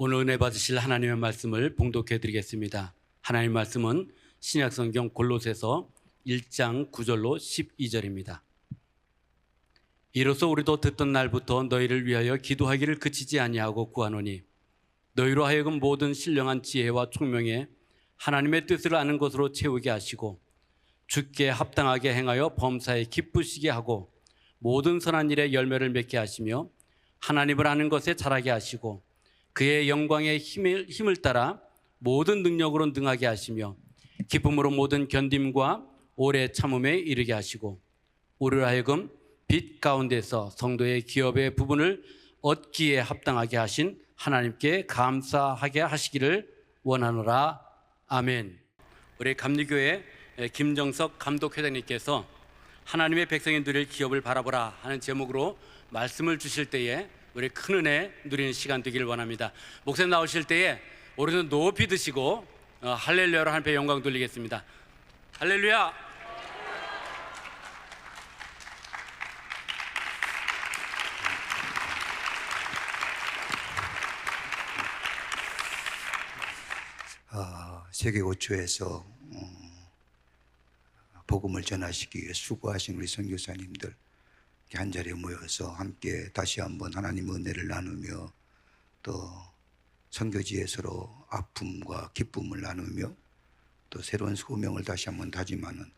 오늘 은혜 받으실 하나님의 말씀을 봉독해 드리겠습니다. 하나님의 말씀은 신약성경 골로새서 1장 9절로 12절입니다. 이로써 우리도 듣던 날부터 너희를 위하여 기도하기를 그치지 아니하고 구하노니 너희로 하여금 모든 신령한 지혜와 총명에 하나님의 뜻을 아는 것으로 채우게 하시고 주께 합당하게 행하여 범사에 기쁘시게 하고 모든 선한 일에 열매를 맺게 하시며 하나님을 아는 것에 자라게 하시고 그의 영광의 힘을 따라 모든 능력으로 능하게 하시며 기쁨으로 모든 견딤과 오래 참음에 이르게 하시고 우리로 하여금 빛 가운데서 성도의 기업의 부분을 얻기에 합당하게 하신 하나님께 감사하게 하시기를 원하노라. 아멘. 우리 감리교회 김정석 감독회장님께서 하나님의 백성이 누릴 기업을 바라보라 하는 제목으로 말씀을 주실 때에 우리 큰 은혜 누리는 시간 되기를 원합니다. 목사님 나오실 때에 오른손 높이 드시고 할렐루야로 하나님께 영광 돌리겠습니다. 할렐루야. 세계 5초에서 복음을 전하시기 위해 수고하신 우리 선교사님들 한 자리에 모여서 함께 다시 한번 하나님의 은혜를 나누며 또 선교지에 서로 아픔과 기쁨을 나누며 또 새로운 소명을 다시 한번 다짐하는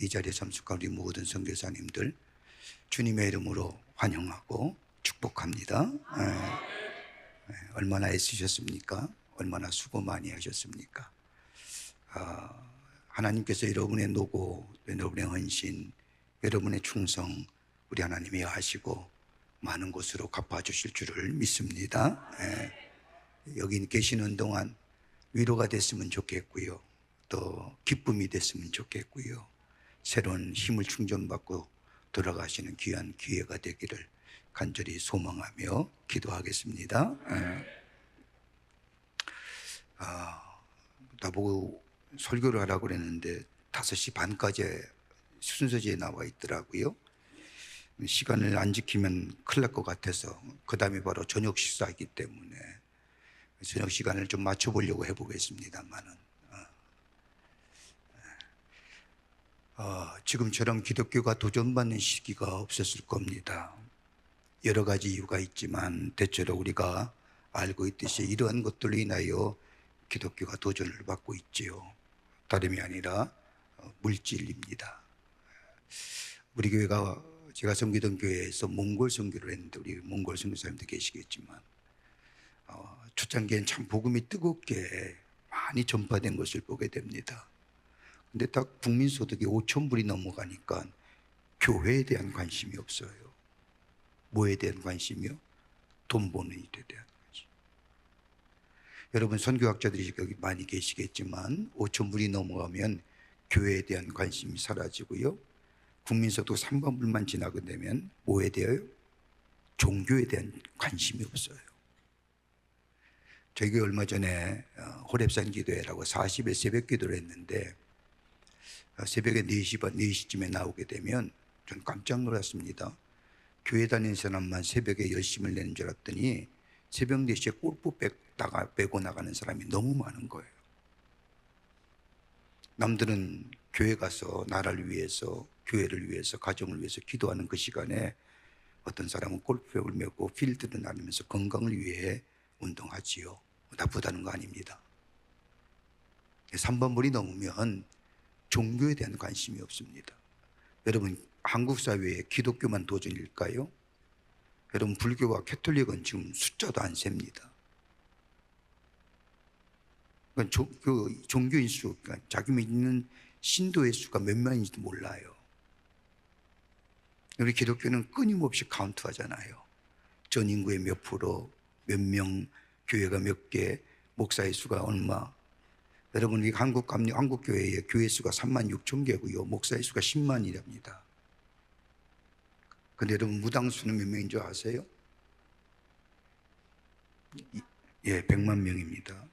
이 자리에 참석한 우리 모든 선교사님들 주님의 이름으로 환영하고 축복합니다. 얼마나 애쓰셨습니까? 얼마나 수고 많이 하셨습니까? 하나님께서 여러분의 노고, 여러분의 헌신, 여러분의 충성 우리 하나님이 하시고 많은 곳으로 갚아주실 줄을 믿습니다. 여기 계시는 동안 위로가 됐으면 좋겠고요, 또 기쁨이 됐으면 좋겠고요, 새로운 힘을 충전받고 돌아가시는 귀한 기회가 되기를 간절히 소망하며 기도하겠습니다. 나보고 설교를 하라고 그랬는데 5시 반까지 순서지에 나와 있더라고요. 시간을 안 지키면 큰일 날 것 같아서 그 다음에 바로 저녁 식사이기 때문에 저녁 시간을 좀 맞춰보려고 해보겠습니다만은 지금처럼 기독교가 도전받는 시기가 없었을 겁니다. 여러 가지 이유가 있지만 대체로 우리가 알고 있듯이 이러한 것들로 인하여 기독교가 도전을 받고 있지요. 다름이 아니라 물질입니다. 우리 교회가 제가 섬기던 교회에서 몽골 선교를 했는데 우리 몽골 선교사님도 계시겠지만 초창기엔 참 복음이 뜨겁게 많이 전파된 것을 보게 됩니다. 근데 딱 국민소득이 5,000불이 넘어가니까 교회에 대한 관심이 없어요. 뭐에 대한 관심이요? 돈 버는 일에 대한 관심. 여러분 선교학자들이 여기 많이 계시겠지만 5,000불이 넘어가면 교회에 대한 관심이 사라지고요, 국민소득 3만 불만 지나게 되면 뭐에 대하여? 종교에 대한 관심이 없어요. 저희 얼마 전에 호렙산 기도회라고 40일 새벽 기도를 했는데 새벽에 4시 반, 4시쯤에 나오게 되면 전 깜짝 놀랐습니다. 교회 다니는 사람만 새벽에 열심을 내는 줄 알았더니 새벽 4시에 골프 빼고 나가는 사람이 너무 많은 거예요. 남들은 교회 가서 나라를 위해서, 교회를 위해서, 가정을 위해서 기도하는 그 시간에 어떤 사람은 골프백을 메고 필드를 나누면서 건강을 위해 운동하지요. 나쁘다는 거 아닙니다. 3번 물이 넘으면 종교에 대한 관심이 없습니다. 여러분 한국 사회에 기독교만 도전일까요? 여러분 불교와 캐톨릭은 지금 숫자도 안 셉니다. 그러니까 종교인 수, 그러니까 자기 믿는 신도의 수가 몇 명인지도 몰라요. 우리 기독교는 끊임없이 카운트하잖아요. 전 인구의 몇 프로, 몇 명, 교회가 몇 개, 목사의 수가 얼마. 여러분 이 한국교회의 교회 수가 36,000개고요 목사의 수가 10만이랍니다. 근데 여러분 무당수는 몇 명인 줄 아세요? 100만 명입니다.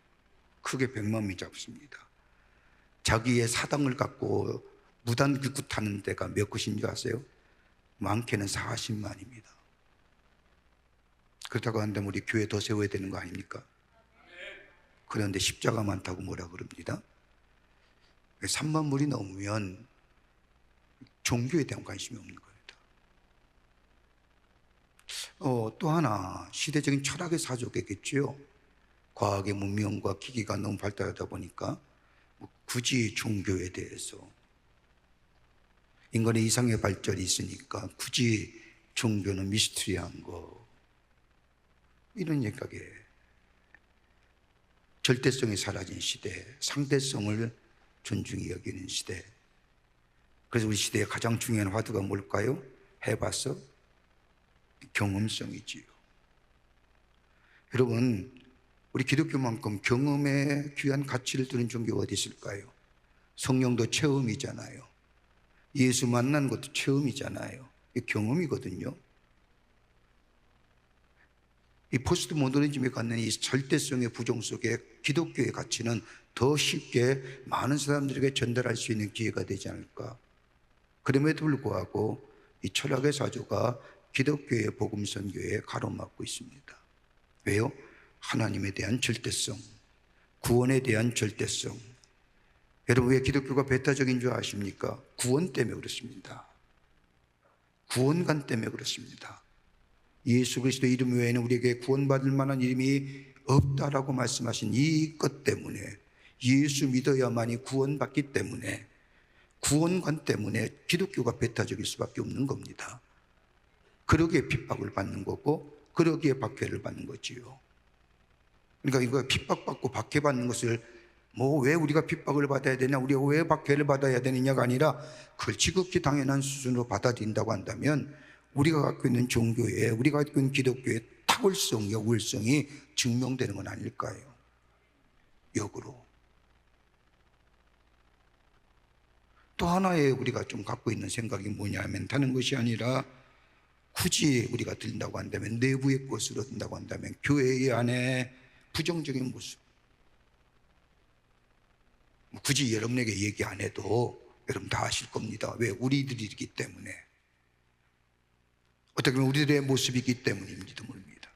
크게 100만 명이 잡습니다. 자기의 사당을 갖고 무단기구 타는 데가 몇 곳인 줄 아세요? 많게는 40만입니다. 그렇다고 한다면 우리 교회 더 세워야 되는 거 아닙니까? 그런데 십자가 많다고 뭐라 그럽니다. 3만 불이 넘으면 종교에 대한 관심이 없는 겁니다. 또 하나 시대적인 철학의 사조겠지요. 과학의 문명과 기기가 너무 발달하다 보니까 굳이 종교에 대해서, 인간의 이상의 발전이 있으니까 굳이 종교는 미스터리한 거, 이런 생각에 절대성이 사라진 시대, 상대성을 존중히 여기는 시대. 그래서 우리 시대의 가장 중요한 화두가 뭘까요? 해봤어? 경험성이지요. 여러분, 우리 기독교만큼 경험에 귀한 가치를 두는 종교가 어디 있을까요? 성령도 체험이잖아요. 예수 만난 것도 체험이잖아요. 이게 경험이거든요. 이 포스트 모더니즘에 갖는 이 절대성의 부정 속에 기독교의 가치는 더 쉽게 많은 사람들에게 전달할 수 있는 기회가 되지 않을까. 그럼에도 불구하고 이 철학의 사조가 기독교의 복음 선교에 가로막고 있습니다. 왜요? 하나님에 대한 절대성, 구원에 대한 절대성. 여러분, 왜 기독교가 배타적인 줄 아십니까? 구원 때문에 그렇습니다. 구원관 때문에 그렇습니다. 예수 그리스도 이름 외에는 우리에게 구원받을 만한 이름이 없다라고 말씀하신 이 것 때문에, 예수 믿어야만이 구원받기 때문에, 구원관 때문에 기독교가 배타적일 수밖에 없는 겁니다. 그러기에 핍박을 받는 거고, 그러기에 박해를 받는 거지요. 그러니까 이거 핍박받고 박해받는 것을 왜 우리가 핍박을 받아야 되냐, 우리가 왜 박해를 받아야 되느냐가 아니라 그걸 지극히 당연한 수준으로 받아들인다고 한다면 우리가 갖고 있는 종교에, 우리가 갖고 있는 기독교의 탁월성, 역울성이 증명되는 건 아닐까요? 역으로. 또 하나의 우리가 좀 갖고 있는 생각이 뭐냐면, 다른 것이 아니라 굳이 우리가 들린다고 한다면, 내부의 것으로 든다고 한다면 교회 안에 부정적인 모습, 굳이 여러분에게 얘기 안 해도 여러분 다 아실 겁니다. 왜? 우리들이기 때문에, 어떻게 보면 우리들의 모습이기 때문인지도 모릅니다.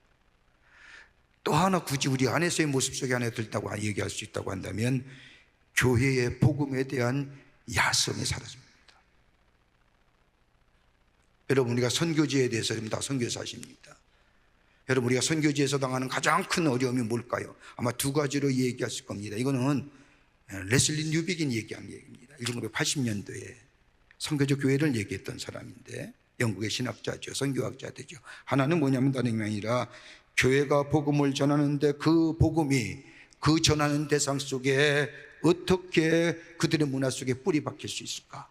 또 하나 굳이 우리 안에서의 모습 속에 안에 들다고 얘기할 수 있다고 한다면, 교회의 복음에 대한 야성이 사라집니다. 여러분, 우리가 선교지에 대해서 여러분 다 선교사십니다. 여러분, 우리가 선교지에서 당하는 가장 큰 어려움이 뭘까요? 아마 두 가지로 얘기하실 겁니다. 이거는 레슬리 뉴비긴 얘기한 얘기입니다. 1980년도에 선교적 교회를 얘기했던 사람인데, 영국의 신학자죠. 선교학자 되죠. 하나는 뭐냐면 다른 게 아니라 교회가 복음을 전하는데 그 복음이 그 전하는 대상 속에 어떻게 그들의 문화 속에 뿌리 박힐 수 있을까?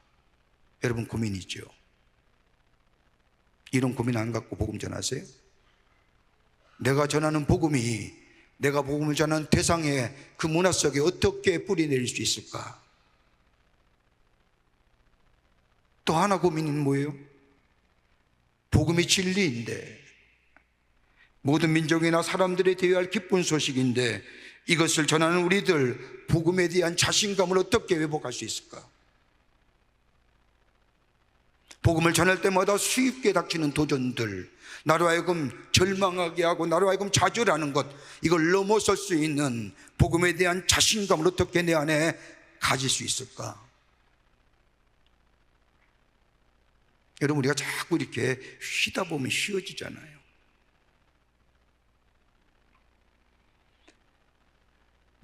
여러분 고민이죠. 이런 고민 안 갖고 복음 전하세요? 내가 전하는 복음이 내가 복음을 전하는 대상에 그 문화 속에 어떻게 뿌리 내릴 수 있을까? 또 하나 고민은 뭐예요? 복음이 진리인데, 모든 민족이나 사람들이 되어야 할 기쁜 소식인데, 이것을 전하는 우리들 복음에 대한 자신감을 어떻게 회복할 수 있을까? 복음을 전할 때마다 수입게 닥치는 도전들, 나로 하여금 절망하게 하고 나로 하여금 좌절하는 것, 이걸 넘어설 수 있는 복음에 대한 자신감을 어떻게 내 안에 가질 수 있을까? 여러분, 우리가 자꾸 이렇게 쉬다 보면 쉬워지잖아요.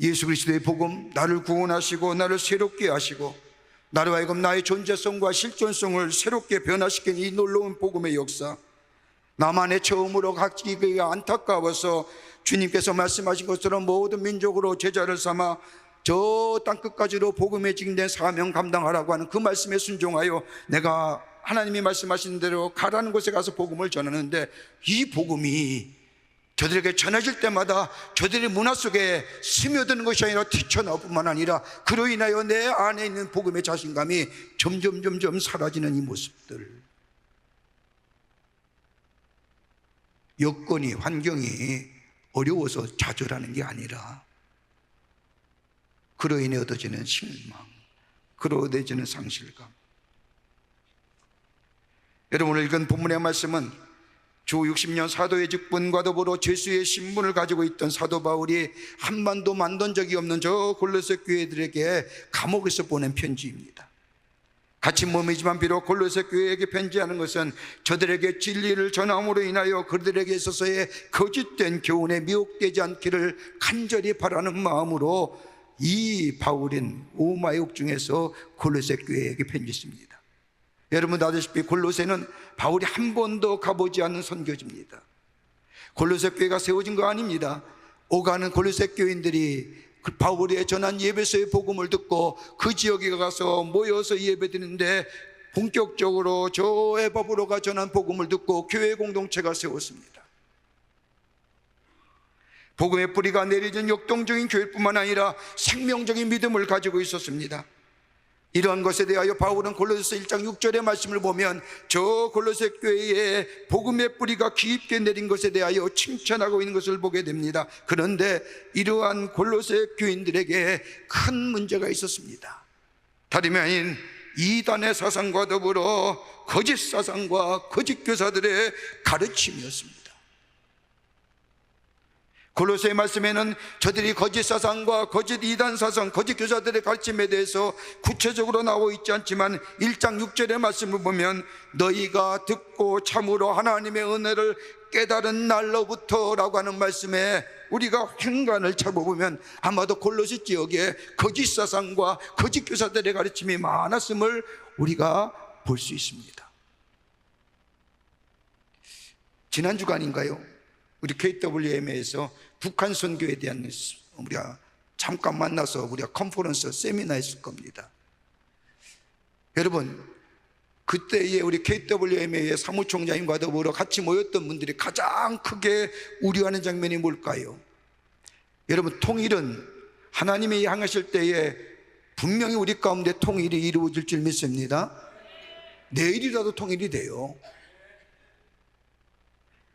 예수 그리스도의 복음, 나를 구원하시고 나를 새롭게 하시고 나로 하여금 나의 존재성과 실존성을 새롭게 변화시킨 이 놀라운 복음의 역사, 나만의 처음으로 갖기가 안타까워서 주님께서 말씀하신 것처럼 모든 민족으로 제자를 삼아 저 땅끝까지로 복음에 직된 사명 감당하라고 하는 그 말씀에 순종하여 내가 하나님이 말씀하신 대로 가라는 곳에 가서 복음을 전하는데, 이 복음이 저들에게 전해질 때마다 저들의 문화 속에 스며드는 것이 아니라 튀쳐나올 뿐만 아니라 그로 인하여 내 안에 있는 복음의 자신감이 점점 사라지는 이 모습들, 여건이, 환경이 어려워서 좌절하는 게 아니라 그로 인해 얻어지는 실망, 그로 얻어지는 상실감. 여러분, 오늘 읽은 본문의 말씀은 주 60년 사도의 직분과 더불어 죄수의 신분을 가지고 있던 사도 바울이 한 번도 만든 적이 없는 저 골로새 교회들에게 감옥에서 보낸 편지입니다. 같이 몸이지만 비록 골로새 교회에게 편지하는 것은 저들에게 진리를 전함으로 인하여 그들에게 있어서의 거짓된 교훈에 미혹되지 않기를 간절히 바라는 마음으로 이 바울은 오마이옥 중에서 골로새 교회에게 편지했습니다. 여러분 아시다시피 골로새는 바울이 한 번도 가보지 않는 선교지입니다. 골로새 교회가 세워진 거 아닙니다. 오가는 골로새 교인들이 그 바울의 전한 예배소의 복음을 듣고 그 지역에 가서 모여서 예배드리는데 본격적으로 저 에바브로가 전한 복음을 듣고 교회 공동체가 세웠습니다. 복음의 뿌리가 내려진 역동적인 교회뿐만 아니라 생명적인 믿음을 가지고 있었습니다. 이러한 것에 대하여 바울은 골로새 1장 6절의 말씀을 보면 저 골로새 교회에 복음의 뿌리가 깊게 내린 것에 대하여 칭찬하고 있는 것을 보게 됩니다. 그런데 이러한 골로새 교인들에게 큰 문제가 있었습니다. 다름이 아닌 이단의 사상과 더불어 거짓 사상과 거짓 교사들의 가르침이었습니다. 골로새 말씀에는 저들이 거짓 사상과 거짓 이단 사상, 거짓 교사들의 가르침에 대해서 구체적으로 나와 있지 않지만 1장 6절의 말씀을 보면 너희가 듣고 참으로 하나님의 은혜를 깨달은 날로부터 라고 하는 말씀에 우리가 행간을 잡아보면 아마도 골로새 지역에 거짓 사상과 거짓 교사들의 가르침이 많았음을 우리가 볼 수 있습니다. 지난 주간인가요? 우리 KWM에서 북한 선교에 대한 우리가 잠깐 만나서 우리가 컨퍼런스 세미나 했을 겁니다. 여러분 그때에 우리 KWM의 사무총장님과 더불어 같이 모였던 분들이 가장 크게 우려하는 장면이 뭘까요? 여러분 통일은 하나님이 향하실 때에 분명히 우리 가운데 통일이 이루어질 줄 믿습니다. 내일이라도 통일이 돼요.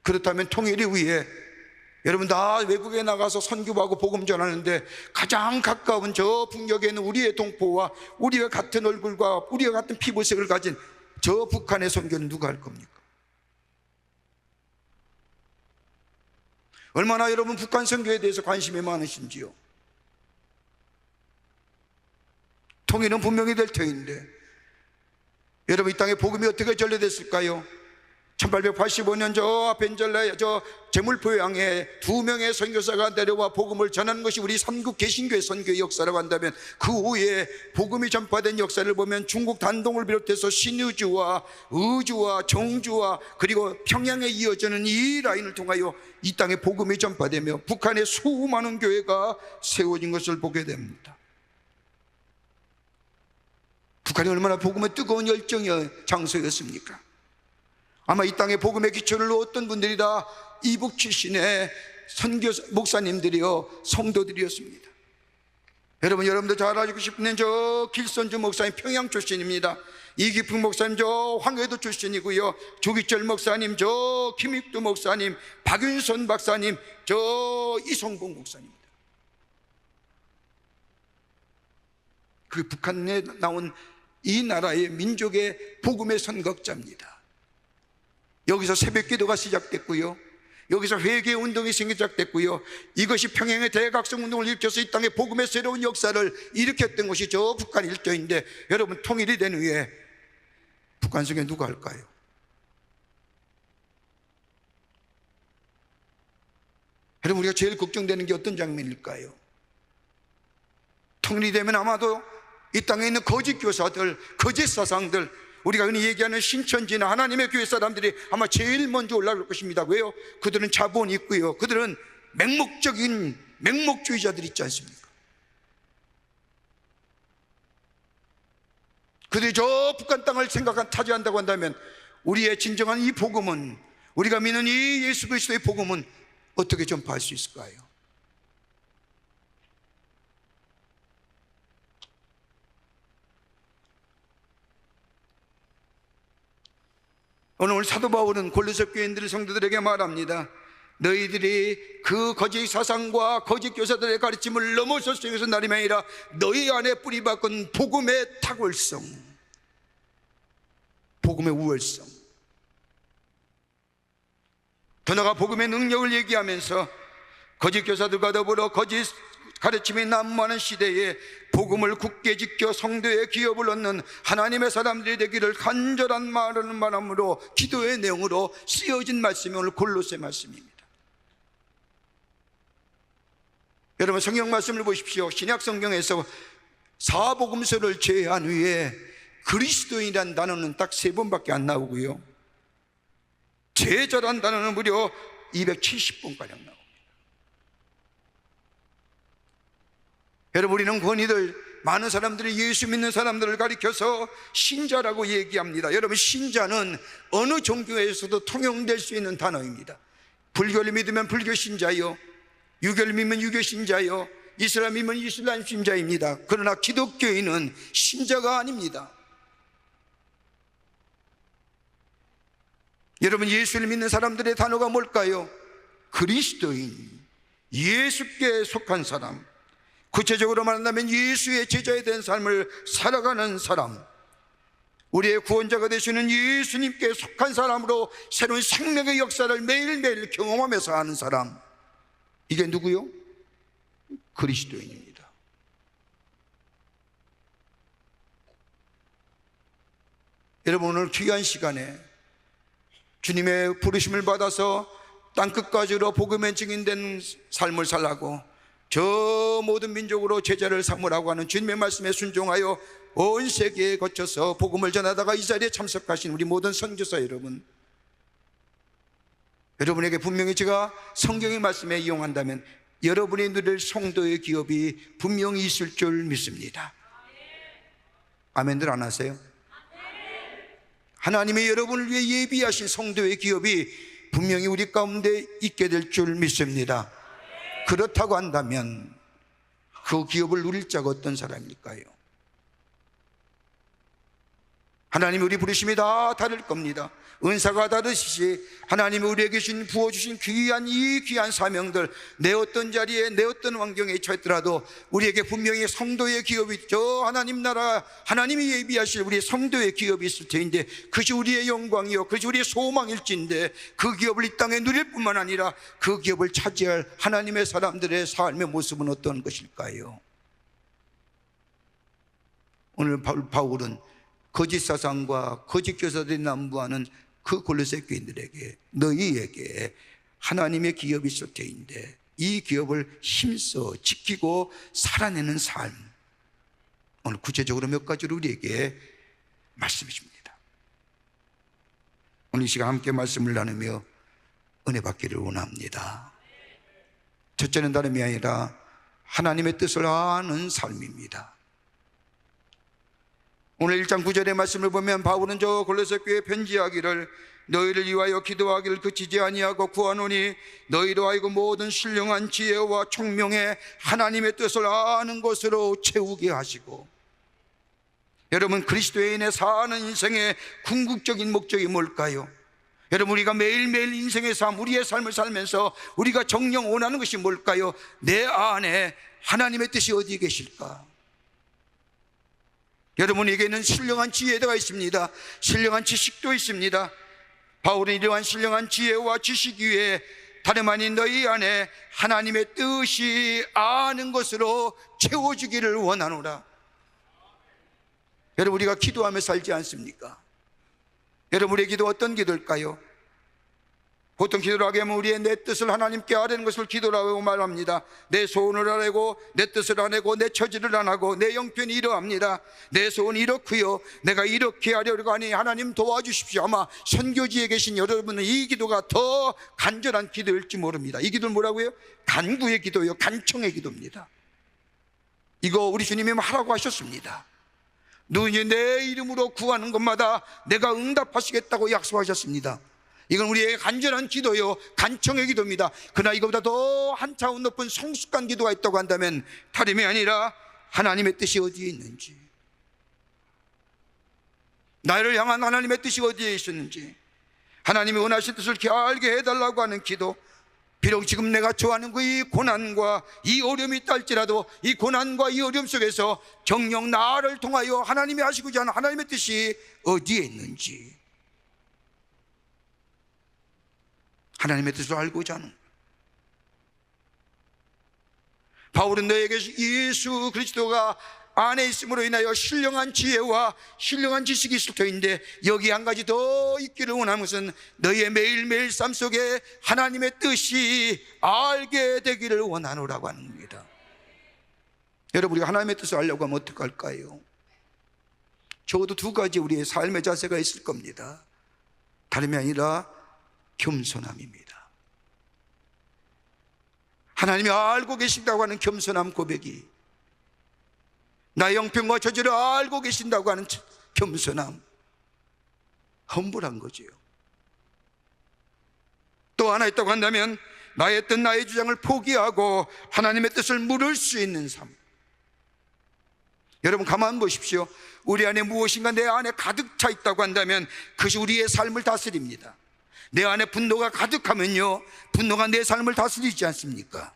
그렇다면 통일이 위해 여러분 다 외국에 나가서 선교하고 복음 전하는데 가장 가까운 저 북녘에 있는 우리의 동포와 우리와 같은 얼굴과 우리와 같은 피부색을 가진 저 북한의 선교는 누가 할 겁니까? 얼마나 여러분 북한 선교에 대해서 관심이 많으신지요? 통일은 분명히 될 터인데 여러분 이 땅에 복음이 어떻게 전래됐을까요? 1885년 저 벤젤레 저 제물포양에 2명의 선교사가 내려와 복음을 전하는 것이 우리 삼국 개신교의 선교의 역사라고 한다면 그 후에 복음이 전파된 역사를 보면 중국 단동을 비롯해서 신의주와 의주와 정주와 그리고 평양에 이어지는 이 라인을 통하여 이 땅에 복음이 전파되며 북한의 수많은 교회가 세워진 것을 보게 됩니다. 북한이 얼마나 복음의 뜨거운 열정의 장소였습니까? 아마 이 땅에 복음의 기초를 놓았던 분들이 다 이북 출신의 선교 목사님들이요 성도들이었습니다. 여러분도 잘 알고 싶은 저 길선주 목사님 평양 출신입니다. 이기풍 목사님 저 황해도 출신이고요, 조기철 목사님 저 김익두 목사님, 박윤선 박사님 저 이성봉 목사님입니다. 그 북한에 나온 이 나라의 민족의 복음의 선각자입니다. 여기서 새벽기도가 시작됐고요, 여기서 회개운동이 시작됐고요, 이것이 평양의 대각성운동을 일으켜서 이 땅에 복음의 새로운 역사를 일으켰던 것이 저 북한 일조인데, 여러분 통일이 된 후에 북한 성교 누가 할까요? 여러분 우리가 제일 걱정되는 게 어떤 장면일까요? 통일이 되면 아마도 이 땅에 있는 거짓 교사들, 거짓 사상들, 우리가 흔히 얘기하는 신천지나 하나님의 교회 사람들이 아마 제일 먼저 올라올 것입니다. 왜요? 그들은 자본이 있고요, 그들은 맹목적인 맹목주의자들 있지 않습니까? 그들이 저 북한 땅을 차지한다고 한다면 우리의 진정한 이 복음은, 우리가 믿는 이 예수 그리스도의 복음은 어떻게 전파할 수 있을까요? 오늘 사도 바울은 골로새 교인들 성도들에게 말합니다. 너희들이 그 거짓 사상과 거짓 교사들의 가르침을 넘어설 수 있는 날이 아니라 너희 안에 뿌리박은 복음의 탁월성, 복음의 우월성, 더 나아가 복음의 능력을 얘기하면서 거짓 교사들과 더불어 거짓 가르침이 난무하는 시대에 복음을 굳게 지켜 성도의 기업을 얻는 하나님의 사람들이 되기를 간절한 말함으로 기도의 내용으로 쓰여진 말씀이 오늘 골로새 말씀입니다. 여러분, 성경 말씀을 보십시오. 신약 성경에서 사복음서를 제외한 후에 그리스도인이란 단어는 딱 3번밖에 안 나오고요, 제자란 단어는 무려 270번가량 나옵니다. 여러분, 우리는 권위들, 많은 사람들이 예수 믿는 사람들을 가리켜서 신자라고 얘기합니다. 여러분, 신자는 어느 종교에서도 통용될 수 있는 단어입니다. 불교를 믿으면 불교 신자요, 유교를 믿으면 유교 신자요, 이슬람 믿으면 이슬람 신자입니다. 그러나 기독교인은 신자가 아닙니다. 여러분, 예수를 믿는 사람들의 단어가 뭘까요? 그리스도인, 예수께 속한 사람, 구체적으로 말한다면 예수의 제자에 대한 삶을 살아가는 사람, 우리의 구원자가 되시는 예수님께 속한 사람으로 새로운 생명의 역사를 매일매일 경험하면서 하는 사람, 이게 누구요? 그리스도인입니다. 여러분, 오늘 귀한 시간에 주님의 부르심을 받아서 땅끝까지로 복음의 증인된 삶을 살라고 저 모든 민족으로 제자를 삼으라고 하는 주님의 말씀에 순종하여 온 세계에 거쳐서 복음을 전하다가 이 자리에 참석하신 우리 모든 선교사 여러분, 여러분에게 분명히 제가 성경의 말씀에 이용한다면 여러분이 누릴 성도의 기업이 분명히 있을 줄 믿습니다. 아멘들 안 하세요? 하나님이 여러분을 위해 예비하신 성도의 기업이 분명히 우리 가운데 있게 될 줄 믿습니다. 그렇다고 한다면 그 기업을 누릴 자가 어떤 사람일까요? 하나님이 우리 부르심이 다 다를 겁니다. 은사가 다르시지 하나님이 우리에게 부어주신 이 귀한 사명들, 내 어떤 자리에 내 어떤 환경에 처했더라도 우리에게 분명히 성도의 기업이, 저 하나님 나라 하나님이 예비하실 우리 성도의 기업이 있을 터인데 그것이 우리의 영광이요, 그것이 우리의 소망일진데 그 기업을 이 땅에 누릴 뿐만 아니라 그 기업을 차지할 하나님의 사람들의 삶의 모습은 어떤 것일까요? 오늘 바울은 거짓 사상과 거짓 교사들이 난무하는 그 골로새 교인들에게, 너희에게 하나님의 기업이 있을 터인데 이 기업을 힘써 지키고 살아내는 삶, 오늘 구체적으로 몇 가지로 우리에게 말씀해 줍니다. 오늘 이 시간 함께 말씀을 나누며 은혜 받기를 원합니다. 첫째는 다름이 아니라 하나님의 뜻을 아는 삶입니다. 오늘 1장 9절의 말씀을 보면 바울은 저 골로새 교회에 편지하기를 너희를 위하여 기도하기를 그치지 아니하고 구하노니 너희로 하여금 모든 신령한 지혜와 총명에 하나님의 뜻을 아는 것으로 채우게 하시고. 여러분, 그리스도인의 사는 인생의 궁극적인 목적이 뭘까요? 여러분, 우리가 매일매일 인생의 삶, 우리의 삶을 살면서 우리가 정녕 원하는 것이 뭘까요? 내 안에 하나님의 뜻이 어디에 계실까? 여러분에게는 신령한 지혜가 있습니다. 신령한 지식도 있습니다. 바울은 이러한 신령한 지혜와 지식 위에 다름 아닌 너희 안에 하나님의 뜻이 아는 것으로 채워주기를 원하노라. 여러분, 우리가 기도하며 살지 않습니까? 여러분, 우리의 기도 어떤 기도일까요? 보통 기도를 하게 하면 우리의 내 뜻을 하나님께 아뢰는 것을 기도라고 말합니다. 내 소원을 아뢰고 내 뜻을 안 하고 내 처지를 안 하고 내 형편이 이러합니다. 내 소원이 이렇고요, 내가 이렇게 하려고 하니 하나님 도와주십시오. 아마 선교지에 계신 여러분은 이 기도가 더 간절한 기도일지 모릅니다. 이 기도는 뭐라고요? 간구의 기도요, 간청의 기도입니다. 이거 우리 주님이 하라고 하셨습니다. 누구니 내 이름으로 구하는 것마다 내가 응답하시겠다고 약속하셨습니다. 이건 우리의 간절한 기도요, 간청의 기도입니다. 그러나 이것보다 더 한 차원 높은 성숙한 기도가 있다고 한다면 다름이 아니라 하나님의 뜻이 어디에 있는지, 나를 향한 하나님의 뜻이 어디에 있었는지, 하나님이 원하신 뜻을 알게 해달라고 하는 기도. 비록 지금 내가 처하는 그 이 고난과 이 어려움이 있다 할지라도 이 고난과 이 어려움 속에서 정녕 나를 통하여 하나님이 하시고자 하는 하나님의 뜻이 어디에 있는지, 하나님의 뜻을 알고자 하는 거예요. 바울은 너에게 예수 그리스도가 안에 있음으로 인하여 신령한 지혜와 신령한 지식이 있을 터인데 여기 한 가지 더 있기를 원하는 것은 너의 매일매일 삶 속에 하나님의 뜻이 알게 되기를 원하노라고 하는 겁니다. 여러분, 우리가 하나님의 뜻을 알려고 하면 어떻게 할까요? 적어도 두 가지 우리의 삶의 자세가 있을 겁니다. 다름이 아니라 겸손함입니다. 하나님이 알고 계신다고 하는 겸손함 고백이, 나의 형편과 저절을 알고 계신다고 하는 겸손함, 험불한 거지요. 또 하나 있다고 한다면 나의 뜻, 나의 주장을 포기하고 하나님의 뜻을 물을 수 있는 삶. 여러분, 가만 보십시오. 우리 안에 무엇인가 내 안에 가득 차 있다고 한다면 그것이 우리의 삶을 다스립니다. 내 안에 분노가 가득하면요, 분노가 내 삶을 다스리지 않습니까?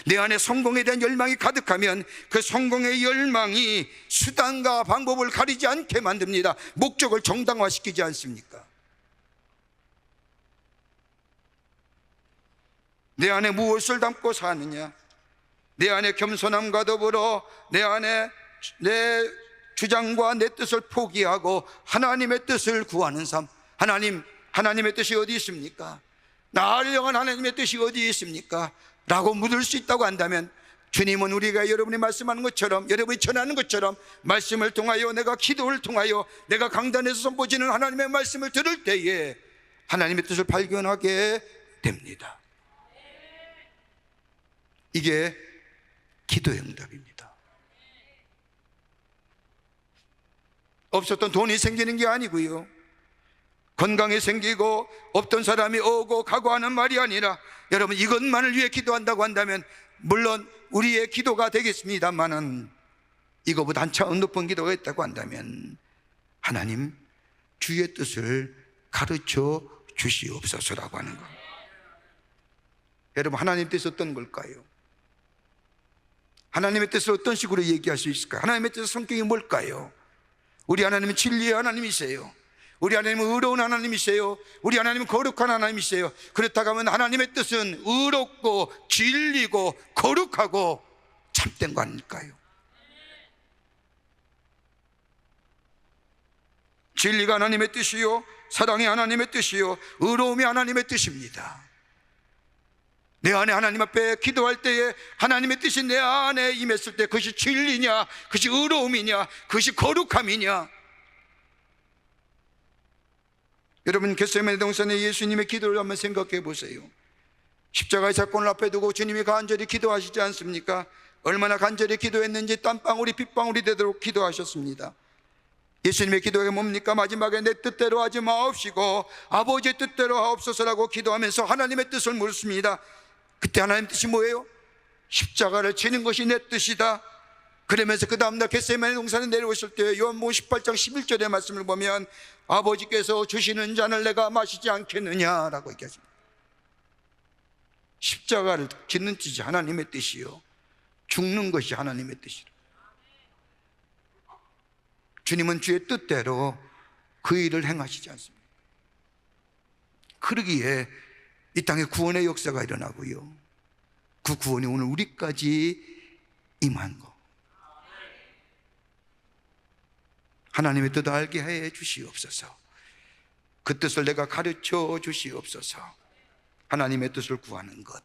내 안에 성공에 대한 열망이 가득하면 그 성공의 열망이 수단과 방법을 가리지 않게 만듭니다. 목적을 정당화시키지 않습니까? 내 안에 무엇을 담고 사느냐? 내 안에 겸손함과 더불어 내 안에 내 주장과 내 뜻을 포기하고 하나님의 뜻을 구하는 삶. 하나님의 뜻이 어디 있습니까? 나를 향한 하나님의 뜻이 어디 있습니까? 라고 묻을 수 있다고 한다면 주님은 우리가 여러분이 말씀하는 것처럼, 여러분이 전하는 것처럼 말씀을 통하여, 내가 기도를 통하여, 내가 강단에서 선보이는 하나님의 말씀을 들을 때에 하나님의 뜻을 발견하게 됩니다. 이게 기도의 응답입니다. 없었던 돈이 생기는 게 아니고요, 건강이 생기고 없던 사람이 오고 가고 하는 말이 아니라, 여러분, 이것만을 위해 기도한다고 한다면 물론 우리의 기도가 되겠습니다만은 이거보다 한참 높은 기도가 있다고 한다면 하나님, 주의 뜻을 가르쳐 주시옵소서라고 하는 겁니다. 여러분, 하나님의 뜻이 어떤 걸까요? 하나님의 뜻을 어떤 식으로 얘기할 수 있을까요? 하나님의 뜻의 성격이 뭘까요? 우리 하나님은 진리의 하나님이세요. 우리 하나님은 의로운 하나님이세요. 우리 하나님은 거룩한 하나님이세요. 그렇다고 하면 하나님의 뜻은 의롭고 진리고 거룩하고 참된 거 아닐까요? 진리가 하나님의 뜻이요, 사랑이 하나님의 뜻이요, 의로움이 하나님의 뜻입니다. 내 안에 하나님 앞에 기도할 때에 하나님의 뜻이 내 안에 임했을 때 그것이 진리냐, 그것이 의로움이냐, 그것이 거룩함이냐. 여러분, 겟세마네 동산에 예수님의 기도를 한번 생각해 보세요. 십자가의 사건을 앞에 두고 주님이 간절히 기도하시지 않습니까? 얼마나 간절히 기도했는지 땀방울이 빗방울이 되도록 기도하셨습니다. 예수님의 기도가 뭡니까? 마지막에 내 뜻대로 하지 마옵시고 아버지의 뜻대로 하옵소서라고 기도하면서 하나님의 뜻을 묻습니다. 그때 하나님의 뜻이 뭐예요? 십자가를 지는 것이 내 뜻이다. 그러면서 그 다음날 겟세마네 동산에 내려오실 때 요한복음 18장 11절의 말씀을 보면 아버지께서 주시는 잔을 내가 마시지 않겠느냐라고 얘기하십니다. 십자가를 짓는 뜻이 하나님의 뜻이요, 죽는 것이 하나님의 뜻이라. 주님은 주의 뜻대로 그 일을 행하시지 않습니다. 그러기에 이 땅에 구원의 역사가 일어나고요, 그 구원이 오늘 우리까지 임한 거. 하나님의 뜻을 알게 해 주시옵소서. 그 뜻을 내가 가르쳐 주시옵소서. 하나님의 뜻을 구하는 것,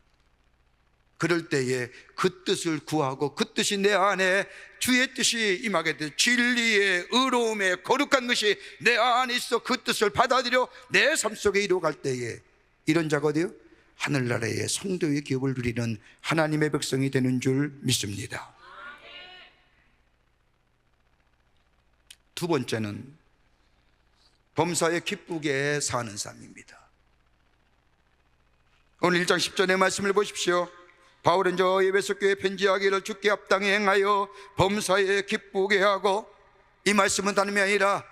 그럴 때에 그 뜻을 구하고 그 뜻이 내 안에 주의 뜻이 임하게 돼, 진리의 의로움의 거룩한 것이 내 안에 있어 그 뜻을 받아들여 내 삶 속에 이루어갈 때에 이런 자가 되어 하늘나라의 성도의 기업을 누리는 하나님의 백성이 되는 줄 믿습니다. 두 번째는 범사에 기쁘게 사는 삶입니다. 오늘 1장 10절의 말씀을 보십시오. 바울은 저 에베소 교회 편지하기를 주께 합당히 행하여 범사에 기쁘게 하고, 이 말씀은 다름이 아니라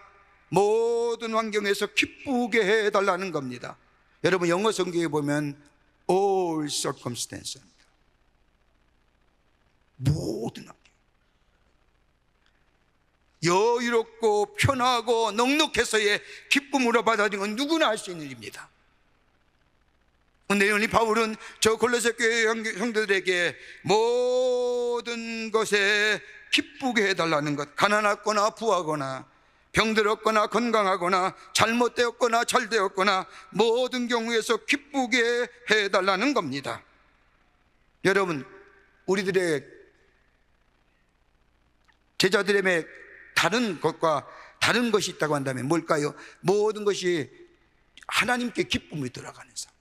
모든 환경에서 기쁘게 해달라는 겁니다. 여러분, 영어 성경에 보면 all circumstance입니다. 모든 환경, 여유롭고 편하고 넉넉해서의 기쁨으로 받아들이는 건 누구나 할 수 있는 일입니다. 내용이 바울은 저 골로새 교회 형제들에게 모든 것에 기쁘게 해달라는 것, 가난하거나 부하거나 병들었거나 건강하거나 잘못되었거나 잘되었거나 모든 경우에서 기쁘게 해달라는 겁니다. 여러분, 우리들의 제자들에게 다른 것과 다른 것이 있다고 한다면 뭘까요? 모든 것이 하나님께 기쁨이 돌아가는 삶.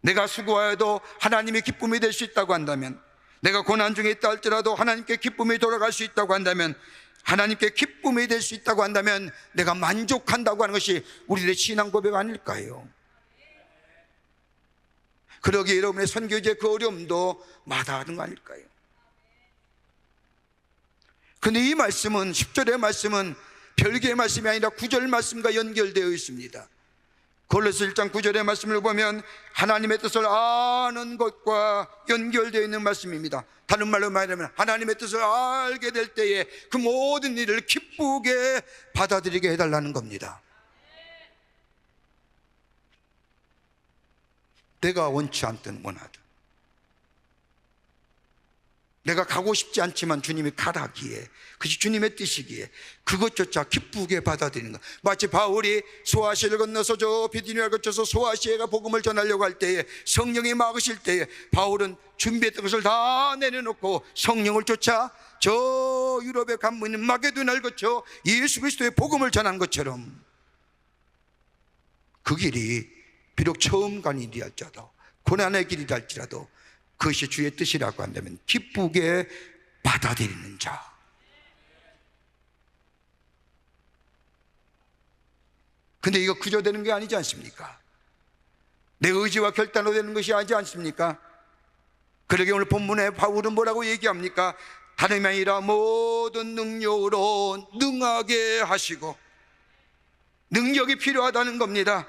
내가 수고하여도 하나님의 기쁨이 될 수 있다고 한다면, 내가 고난 중에 있다 할지라도 하나님께 기쁨이 돌아갈 수 있다고 한다면, 하나님께 기쁨이 될 수 있다고 한다면 내가 만족한다고 하는 것이 우리들의 신앙 고백 아닐까요? 그러기에 여러분의 선교제 그 어려움도 마다하는 거 아닐까요? 근데 이 말씀은, 10절의 말씀은 별개의 말씀이 아니라 9절 말씀과 연결되어 있습니다. 골로새 1장 9절의 말씀을 보면 하나님의 뜻을 아는 것과 연결되어 있는 말씀입니다. 다른 말로 말하면 하나님의 뜻을 알게 될 때에 그 모든 일을 기쁘게 받아들이게 해달라는 겁니다. 내가 원치 않든 원하든, 내가 가고 싶지 않지만 주님이 가라기에, 그것이 주님의 뜻이기에 그것조차 기쁘게 받아들이는 것. 마치 바울이 소아시를 건너서 저 비두니아를 거쳐서 소아시에가 복음을 전하려고 할 때에, 성령이 막으실 때에 바울은 준비했던 것을 다 내려놓고 성령을 쫓아 저 유럽의 간문인 마게도냐를 거쳐 예수 그리스도의 복음을 전한 것처럼 그 길이 비록 처음 간 일이 할지라도, 고난의 길이라 할지라도 그것이 주의 뜻이라고 한다면 기쁘게 받아들이는 자. 근데 이거 그저 되는 게 아니지 않습니까? 내 의지와 결단으로 되는 것이 아니지 않습니까? 그러게 오늘 본문에 바울은 뭐라고 얘기합니까? 다름이 아니라 모든 능력으로 능하게 하시고, 능력이 필요하다는 겁니다.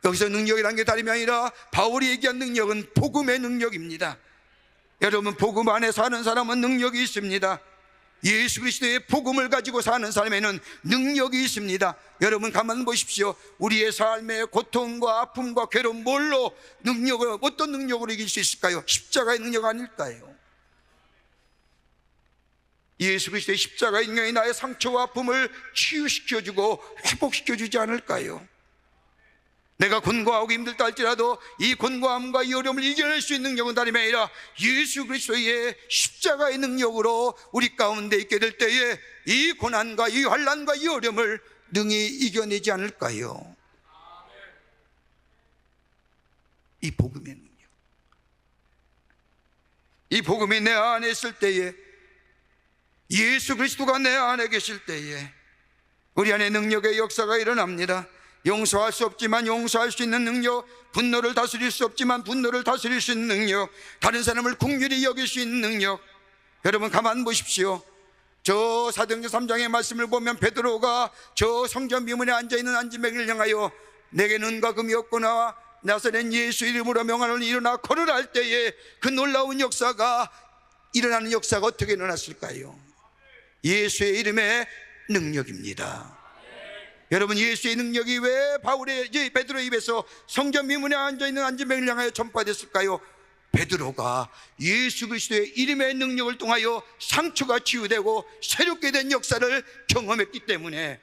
여기서 능력이라는 게 다름이 아니라 바울이 얘기한 능력은 복음의 능력입니다. 여러분, 복음 안에 사는 사람은 능력이 있습니다. 예수 그리스도의 복음을 가지고 사는 사람에는 능력이 있습니다. 여러분, 가만 보십시오. 우리의 삶의 고통과 아픔과 괴로움, 뭘로 능력을, 어떤 능력으로 이길 수 있을까요? 십자가의 능력 아닐까요? 예수 그리스도의 십자가의 능력이 나의 상처와 아픔을 치유시켜주고 회복시켜주지 않을까요? 내가 곤고하고 힘들다 할지라도 이 곤고함과 이 어려움을 이겨낼 수 있는 능력은 다름이 아니라 예수 그리스도의 십자가의 능력으로 우리 가운데 있게 될 때에 이 고난과 이 환난과 이 어려움을 능히 이겨내지 않을까요? 이 복음의 능력, 이 복음이 내 안에 있을 때에, 예수 그리스도가 내 안에 계실 때에 우리 안에 능력의 역사가 일어납니다. 용서할 수 없지만 용서할 수 있는 능력, 분노를 다스릴 수 없지만 분노를 다스릴 수 있는 능력, 다른 사람을 긍휼히 여길 수 있는 능력. 여러분, 가만 보십시오. 저 사도행전 3장의 말씀을 보면 베드로가 저 성전 미문에 앉아있는 안진뱅이를 향하여 내게 은과 금이 없거나 나사렛 예수 이름으로 명하노니 일어나 걸으라 할 때에 그 놀라운 역사가 일어나는 역사가 어떻게 일어났을까요? 예수의 이름의 능력입니다. 여러분, 예수의 능력이 왜 베드로의 입에서 성전 미문에 앉아있는 안진뱅이를 향하여 전파됐을까요? 베드로가 예수 그리스도의 이름의 능력을 통하여 상처가 치유되고 새롭게 된 역사를 경험했기 때문에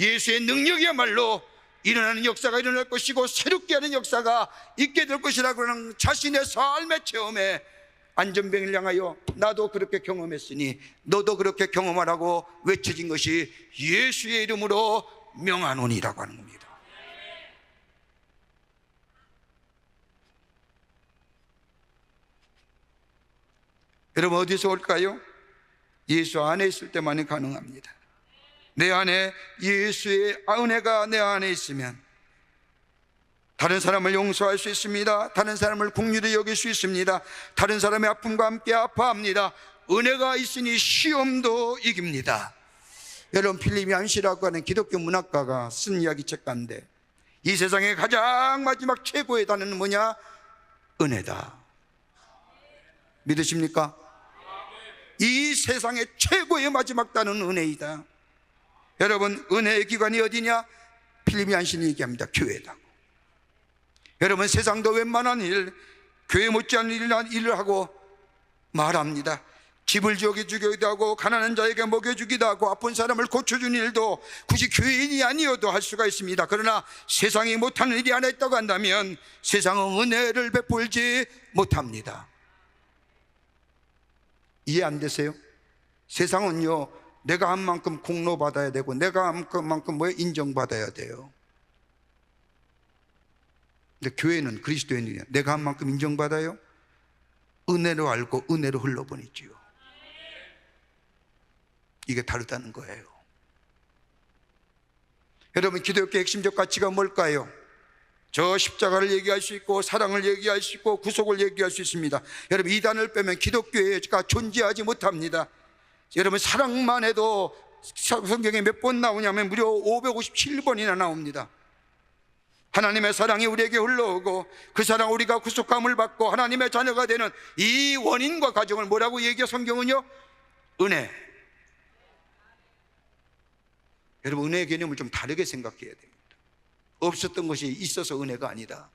예수의 능력이야말로 일어나는 역사가 일어날 것이고 새롭게 하는 역사가 있게 될 것이라고 하는 자신의 삶의 체험에 안전병을 향하여 나도 그렇게 경험했으니 너도 그렇게 경험하라고 외쳐진 것이 예수의 이름으로 명하노니라고 하는 겁니다. 여러분, 어디서 올까요? 예수 안에 있을 때만이 가능합니다. 내 안에 예수의 은혜가 내 안에 있으면 다른 사람을 용서할 수 있습니다. 다른 사람을 긍휼히 여길 수 있습니다. 다른 사람의 아픔과 함께 아파합니다. 은혜가 있으니 시험도 이깁니다. 여러분, 필립 얀시라고 하는 기독교 문학가가 쓴 이야기책 가운데 이 세상의 가장 마지막 최고의 단어는 뭐냐? 은혜다. 믿으십니까? 이 세상의 최고의 마지막 단어는 은혜이다. 여러분, 은혜의 기관이 어디냐? 필립 얀시는 얘기합니다. 교회다. 여러분, 세상도 웬만한 일, 교회 못지않은 일을 하고 말합니다. 집을 지어주기도 하고 가난한 자에게 먹여주기도 하고 아픈 사람을 고쳐주는 일도 굳이 교인이 아니어도 할 수가 있습니다. 그러나 세상이 못하는 일이 하나 있다고 한다면 세상은 은혜를 베풀지 못합니다. 이해 안 되세요? 세상은요, 내가 한 만큼 공로받아야 되고 내가 한 만큼 인정받아야 돼요. 근데 교회는, 그리스도인이요, 내가 한 만큼 인정받아요? 은혜로 알고 은혜로 흘러보내지요. 이게 다르다는 거예요. 여러분, 기독교의 핵심적 가치가 뭘까요? 저 십자가를 얘기할 수 있고 사랑을 얘기할 수 있고 구속을 얘기할 수 있습니다. 여러분, 이단을 빼면 기독교가 존재하지 못합니다. 여러분, 사랑만 해도 성경에 몇 번 나오냐면 무려 557번이나 나옵니다. 하나님의 사랑이 우리에게 흘러오고 그 사랑 우리가 구속함을 받고 하나님의 자녀가 되는 이 원인과 과정을 뭐라고 얘기해요? 성경은요, 은혜. 여러분, 은혜의 개념을 좀 다르게 생각해야 됩니다. 없었던 것이 있어서 은혜가 아니다.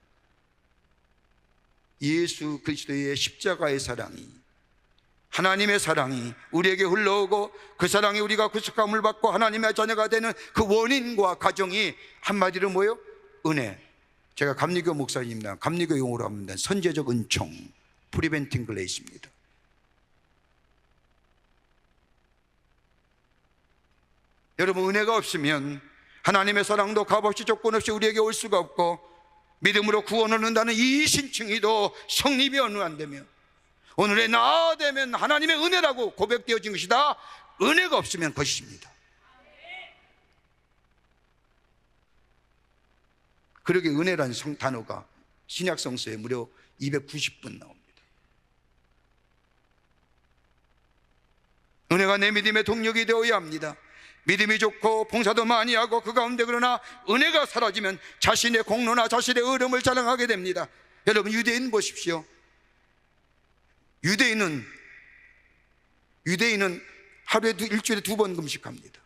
예수 그리스도의 십자가의 사랑이, 하나님의 사랑이 우리에게 흘러오고 그 사랑이 우리가 구속함을 받고 하나님의 자녀가 되는 그 원인과 과정이 한마디로 뭐예요? 은혜. 제가 감리교 목사님입니다. 감리교 용어로 합니다. 선제적 은총, 프리벤팅 글레이스입니다. 여러분, 은혜가 없으면 하나님의 사랑도 값없이 조건 없이 우리에게 올 수가 없고 믿음으로 구원을 얻는다는 이 신칭의도 성립이 어느 안 되면 오늘의 나 되면 하나님의 은혜라고 고백되어진 것이다. 은혜가 없으면 거짓입니다. 그러게 은혜라는 단어가 신약 성서에 무려 290번 나옵니다. 은혜가 내 믿음의 동력이 되어야 합니다. 믿음이 좋고 봉사도 많이 하고 그 가운데 그러나 은혜가 사라지면 자신의 공로나 자신의 의름을 자랑하게 됩니다. 여러분, 유대인 보십시오. 유대인은 하루에 일주일에 2번 금식합니다.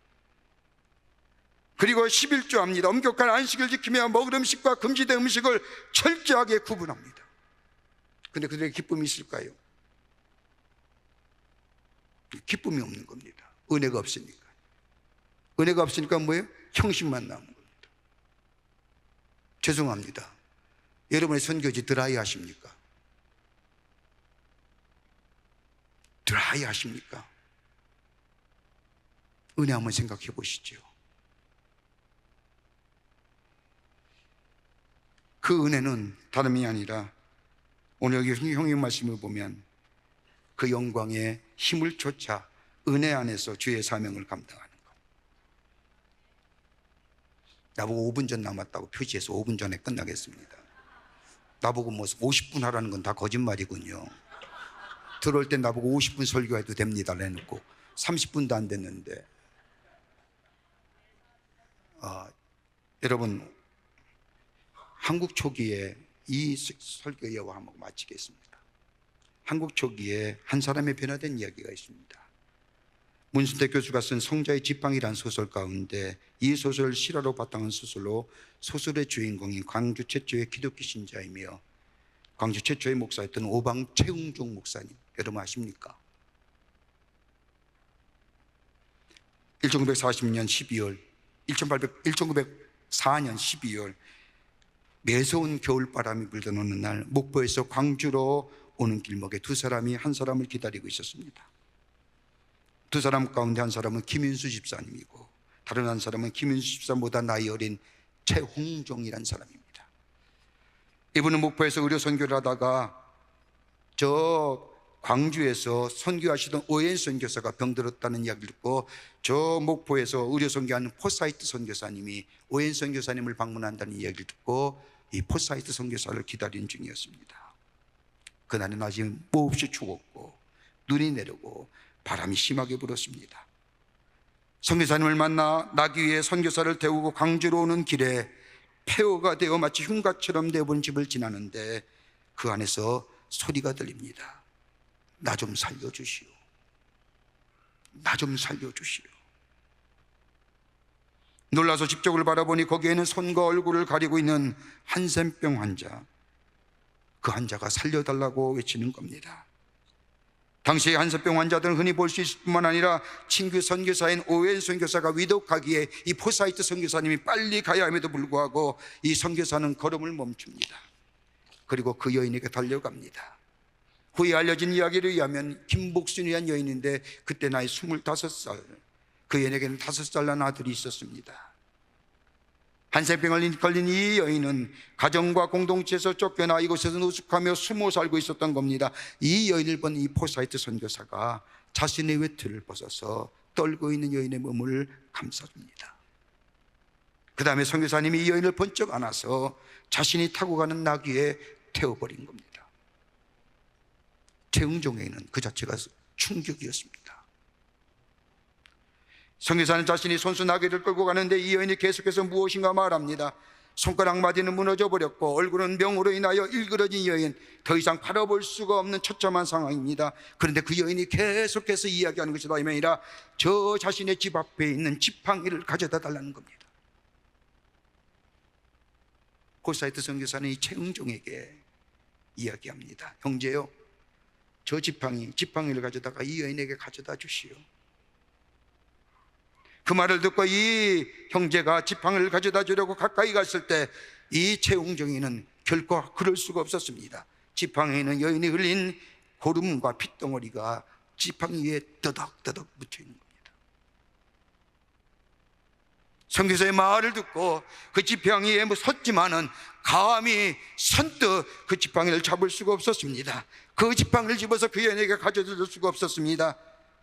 그리고 11조 합니다. 엄격한 안식을 지키며 먹을 음식과 금지된 음식을 철저하게 구분합니다. 그런데 그들에게 기쁨이 있을까요? 기쁨이 없는 겁니다. 은혜가 없으니까. 은혜가 없으니까 뭐예요? 형식만 남은 겁니다. 죄송합니다. 여러분의 선교지 드라이 하십니까? 드라이 하십니까? 은혜 한번 생각해 보시죠. 그 은혜는 다름이 아니라 오늘 여기 성경 말씀을 보면 그 영광의 힘을 쫓아 은혜 안에서 주의 사명을 감당하는 것. 나보고 5분 전 남았다고 표시해서 5분 전에 끝나겠습니다. 나보고 뭐 50분 하라는 건 다 거짓말이군요. 들어올 때 나보고 50분 설교해도 됩니다 내놓고 30분도 안 됐는데. 여러분, 한국 초기에 이 설교 예화하고 마치겠습니다. 한국 초기에 한 사람의 변화된 이야기가 있습니다. 문순택 교수가 쓴 성자의 지팡이라는 소설 가운데 이 소설을 실화로 바탕한 소설로 소설의 주인공이 광주 최초의 기독교 신자이며 광주 최초의 목사였던 오방 최웅종 목사님, 여러분 아십니까? 1940년 12월 1904년 12월 매서운 겨울바람이 불던 어느 날 목포에서 광주로 오는 길목에 두 사람이 한 사람을 기다리고 있었습니다. 두 사람 가운데 한 사람은 김윤수 집사님이고 다른 한 사람은 김윤수 집사보다 나이 어린 최홍종이라는 사람입니다. 이분은 목포에서 의료 선교를 하다가 저 광주에서 선교하시던 오엔 선교사가 병들었다는 이야기를 듣고 저 목포에서 의료 선교하는 포사이트 선교사님이 오엔 선교사님을 방문한다는 이야기를 듣고 이 포사이트 선교사를 기다리는 중이었습니다. 그날은 아직 몹시 추웠고 눈이 내리고 바람이 심하게 불었습니다. 선교사님을 만나 나기 위해 선교사를 태우고 광주로 오는 길에 폐허가 되어 마치 흉가처럼 되어본 집을 지나는데 그 안에서 소리가 들립니다. 나 좀 살려주시오. 나 좀 살려주시오. 놀라서 집 쪽을 바라보니 거기에는 손과 얼굴을 가리고 있는 한센병 환자, 그 환자가 살려달라고 외치는 겁니다. 당시 한센병 환자들은 흔히 볼 수 있을 뿐만 아니라 친구 선교사인 오웬 선교사가 위독하기에 이 포사이트 선교사님이 빨리 가야 함에도 불구하고 이 선교사는 걸음을 멈춥니다. 그리고 그 여인에게 달려갑니다. 후에 알려진 이야기에 의하면 김복순이라는 여인인데 그때 나이 25살, 그 여인에게는 5살 난 아들이 있었습니다. 한센병을 걸린 이 여인은 가정과 공동체에서 쫓겨나 이곳에서 노숙하며 숨어 살고 있었던 겁니다. 이 여인을 본 이 포사이트 선교사가 자신의 외투를 벗어서 떨고 있는 여인의 몸을 감싸줍니다. 그 다음에 선교사님이 이 여인을 번쩍 안아서 자신이 타고 가는 나귀에 태워버린 겁니다. 최응종에게는 그 자체가 충격이었습니다. 선교사는 자신이 손수 나귀를 끌고 가는데 이 여인이 계속해서 무엇인가 말합니다. 손가락 마디는 무너져 버렸고 얼굴은 병으로 인하여 일그러진 여인, 더 이상 바라볼 수가 없는 처참한 상황입니다. 그런데 그 여인이 계속해서 이야기하는 것이 다름이 아니라 저 자신의 집 앞에 있는 지팡이를 가져다 달라는 겁니다. 포사이트 선교사는 이 최응종에게 이야기합니다. 형제요, 저 지팡이를 가져다가 이 여인에게 가져다 주시오. 그 말을 듣고 이 형제가 지팡이를 가져다 주려고 가까이 갔을 때 이 최웅정이는 결코 그럴 수가 없었습니다. 지팡이에는 여인이 흘린 고름과 핏덩어리가 지팡이 위에 더덕더덕 묻혀 있는 겁니다. 선교사의 말을 듣고 그 지팡이 위에 섰지만은 감히 선뜻 그 지팡이를 잡을 수가 없었습니다. 그 지팡이를 집어서 그 여인에게 가져다 줄 수가 없었습니다.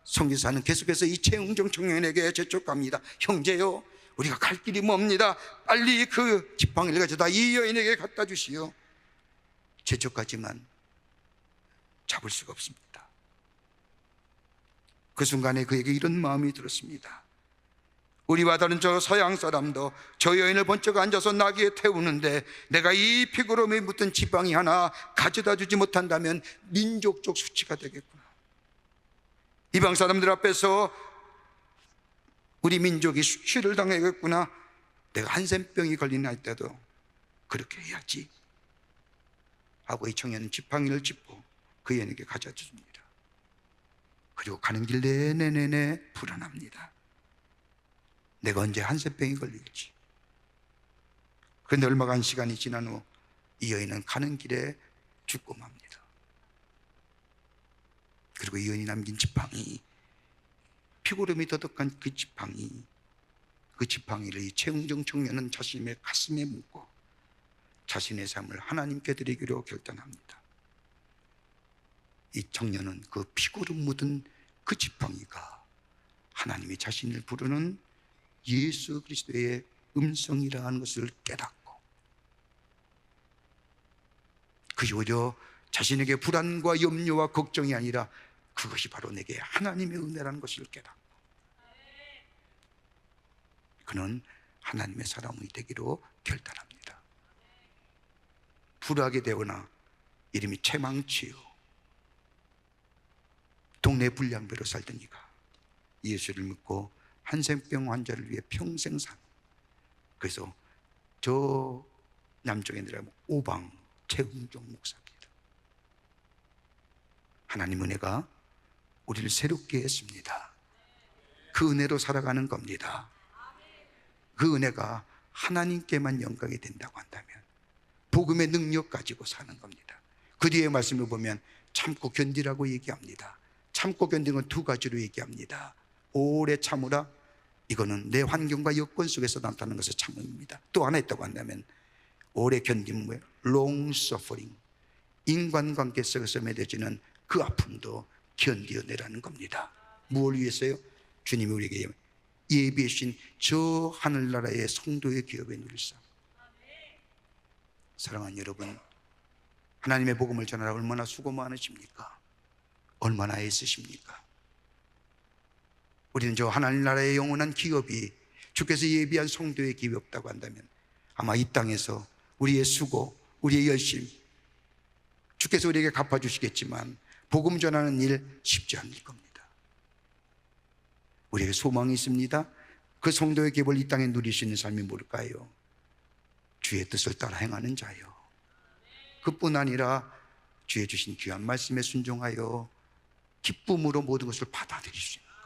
선교사는 계속해서 이 최웅정 청년에게 재촉합니다. 형제요, 우리가 갈 길이 멉니다. 빨리 그 지팡이를 가져다 이 여인에게 갖다 주시오. 재촉하지만 잡을 수가 없습니다. 그 순간에 그에게 이런 마음이 들었습니다. 우리와 다른 저 서양 사람도 저 여인을 번쩍 앉아서 나귀에 태우는데 내가 이 피구름이 묻은 지팡이 하나 가져다 주지 못한다면 민족적 수치가 되겠구나. 이방 사람들 앞에서 우리 민족이 수치를 당하겠구나. 내가 한센병이 걸린 날 때도 그렇게 해야지 하고 이 청년은 지팡이를 짚고 그 여인에게 가져다 줍니다. 그리고 가는 길 내내 불안합니다. 내가 언제 한센병이 걸릴지. 그런데 얼마간 시간이 지난 후 이 여인은 가는 길에 죽고 맙니다. 그리고 이 여인이 남긴 지팡이, 피구름이 더덕한 그 지팡이를 이 최웅정 청년은 자신의 가슴에 묻고 자신의 삶을 하나님께 드리기로 결단합니다. 이 청년은 그 피구름 묻은 그 지팡이가 하나님이 자신을 부르는 예수 그리스도의 음성이라는 것을 깨닫고 그것이 오히려 자신에게 불안과 염려와 걱정이 아니라 그것이 바로 내게 하나님의 은혜라는 것을 깨닫고 그는 하나님의 사람이 되기로 결단합니다. 불하게 되거나 이름이 최망치요 동네 불량배로 살던 이가 예수를 믿고 한센병 환자를 위해 평생 산, 그래서 저 남쪽에 내려가면 오방 최웅종 목사입니다. 하나님 은혜가 우리를 새롭게 했습니다. 그 은혜로 살아가는 겁니다. 그 은혜가 하나님께만 영광이 된다고 한다면 복음의 능력 가지고 사는 겁니다. 그 뒤에 말씀을 보면 참고 견디라고 얘기합니다. 참고 견디는 건 두 가지로 얘기합니다. 오래 참으라, 이거는 내 환경과 여건 속에서 나타나는 것의 참음입니다. 또 하나 있다고 한다면 오래 견디는 거예요. long suffering, 인간관계 속에서 맺어지는 그 아픔도 견디어내라는 겁니다. 무엇을 위해서요? 주님이 우리에게 예비해 주신 저 하늘나라의 성도의 기업에 누릴사. 사랑하는 여러분, 하나님의 복음을 전하라 얼마나 수고 많으십니까? 얼마나 애쓰십니까? 우리는 저 하늘나라의 영원한 기업이 주께서 예비한 성도의 기업이 없다고 한다면 아마 이 땅에서 우리의 수고, 우리의 열심 주께서 우리에게 갚아주시겠지만 복음 전하는 일 쉽지 않을 겁니다. 우리에게 소망이 있습니다. 그 성도의 기업을 이 땅에 누릴 수 있는 삶이 뭘까요? 주의 뜻을 따라 행하는 자요. 그뿐 아니라 주의 주신 귀한 말씀에 순종하여 기쁨으로 모든 것을 받아들일 수 있는 것.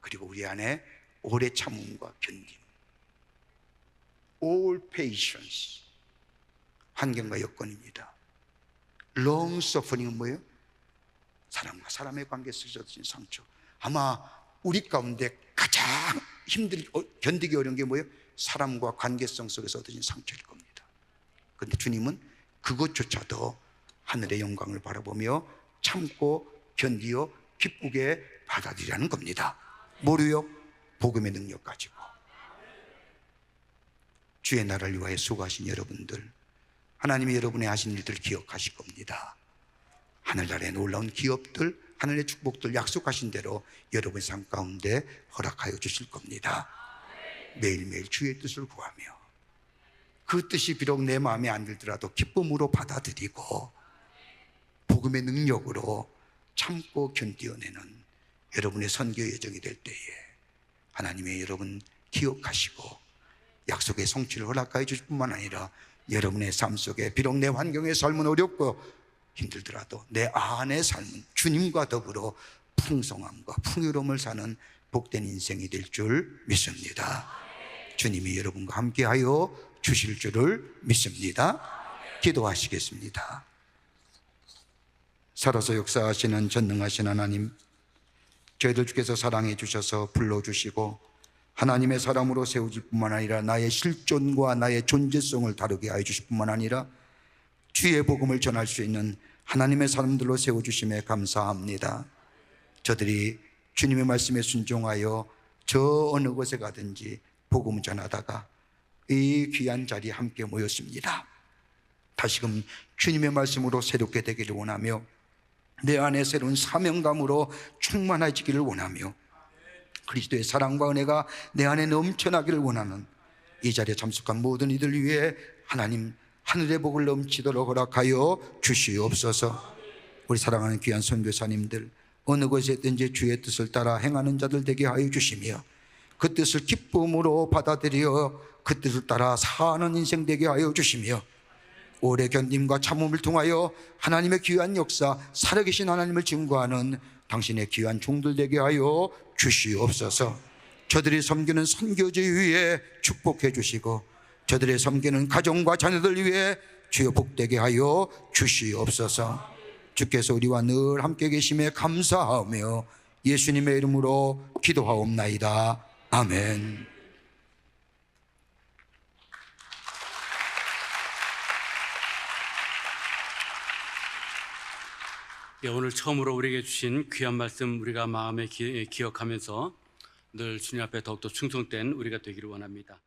그리고 우리 안에 오래 참음과 견딤, all patience, 환경과 여건입니다. long suffering은 뭐예요? 사람과 사람의 관계 속에서 얻어진 상처. 아마 우리 가운데 가장 견디기 어려운 게 뭐예요? 사람과 관계성 속에서 얻어진 상처일 겁니다. 그런데 주님은 그것조차도 하늘의 영광을 바라보며 참고 견디어 기쁘게 받아들이라는 겁니다. 뭐로요? 복음의 능력 가지고. 주의 나라를 위하여 수고하신 여러분들, 하나님이 여러분의 하신 일들을 기억하실 겁니다. 하늘나라의 놀라운 기업들, 하늘의 축복들 약속하신 대로 여러분의 삶 가운데 허락하여 주실 겁니다. 매일매일 주의 뜻을 구하며 그 뜻이 비록 내 마음에 안 들더라도 기쁨으로 받아들이고 복음의 능력으로 참고 견디어내는 여러분의 선교 여정이 될 때에 하나님의 여러분 기억하시고 약속의 성취를 허락하여 주실 뿐만 아니라 여러분의 삶 속에 비록 내 환경의 삶은 어렵고 힘들더라도 내 안의 삶은 주님과 더불어 풍성함과 풍요로움을 사는 복된 인생이 될 줄 믿습니다. 주님이 여러분과 함께하여 주실 줄을 믿습니다. 기도하시겠습니다. 살아서 역사하시는 전능하신 하나님, 저희들 주께서 사랑해 주셔서 불러주시고 하나님의 사람으로 세우실 뿐만 아니라 나의 실존과 나의 존재성을 다루게 하여 주실 뿐만 아니라 주의 복음을 전할 수 있는 하나님의 사람들로 세워주심에 감사합니다. 저들이 주님의 말씀에 순종하여 저 어느 곳에 가든지 복음을 전하다가 이 귀한 자리에 함께 모였습니다. 다시금 주님의 말씀으로 새롭게 되기를 원하며 내 안에 새로운 사명감으로 충만해지기를 원하며 그리스도의 사랑과 은혜가 내 안에 넘쳐나기를 원하는 이 자리에 참석한 모든 이들 위해 하나님 하늘의 복을 넘치도록 허락하여 주시옵소서. 우리 사랑하는 귀한 선교사님들 어느 곳에 있든지 주의 뜻을 따라 행하는 자들 되게 하여 주시며 그 뜻을 기쁨으로 받아들여 그 뜻을 따라 사는 인생 되게 하여 주시며 오래 견딤과 참음을 통하여 하나님의 귀한 역사, 살아계신 하나님을 증거하는 당신의 귀한 종들 되게 하여 주시옵소서. 저들이 섬기는 선교지 위에 축복해 주시고 저들의 섬기는 가정과 자녀들 위해 주여 복되게 하여 주시옵소서. 주께서 우리와 늘 함께 계심에 감사하며 예수님의 이름으로 기도하옵나이다. 아멘. 예, 오늘 처음으로 우리에게 주신 귀한 말씀 우리가 마음에 기억하면서 늘 주님 앞에 더욱더 충성된 우리가 되기를 원합니다.